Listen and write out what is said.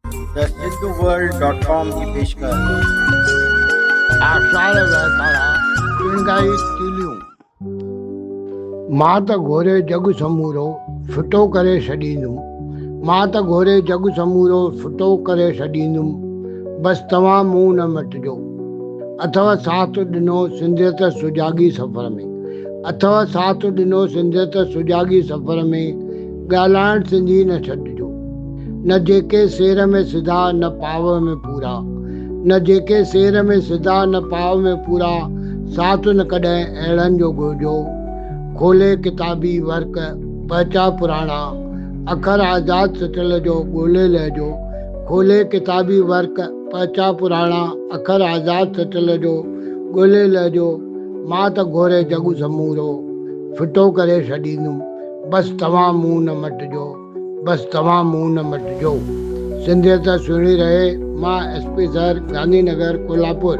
The सिंधुवर्ल्ड.com की पेशकश। आषाढ़ वहकारा चिंगाई तीलियूं मां त घोरे जग समूरो फिटो करे छॾींदुमि। मां त घोरे जग समूरो फिटो करे छॾींदुमि। बसि तव्हां मुंहुं न मटिजो। अथव साथ ॾिनो सिंधियत सुजाॻी सफ़र में। अथव साथ ॾिनो सिंधियत सुजाॻी सफ़र में। ॻाल्हाइण सिंधी न छॾिजो। न जेके सेर में सिधा न पाव में पूरा। न जेके सेर में सिधा न पाव में पूरा। साथ न कॾहिं अहिड़नि जो घुरिजो। खोले किताबी वर्क पहचा पुराणा। अखर आज़ाद सटल जो ॻोल्हे लहिजो। खोले किताबी वर्क पहचा पुराणा। अखर आज़ाद सटल जो ॻोल्हे लहिजो। मां त घोरे जग समूरो फिटो करे छॾींदुमि। बसि तव्हां मुंहुं न मटिजो। बसि तव्हां मुंहुं न मटिजो। सिंधियत सुहिणी रहे। मां SP सर, गांधी नगर, कोल्हापुर।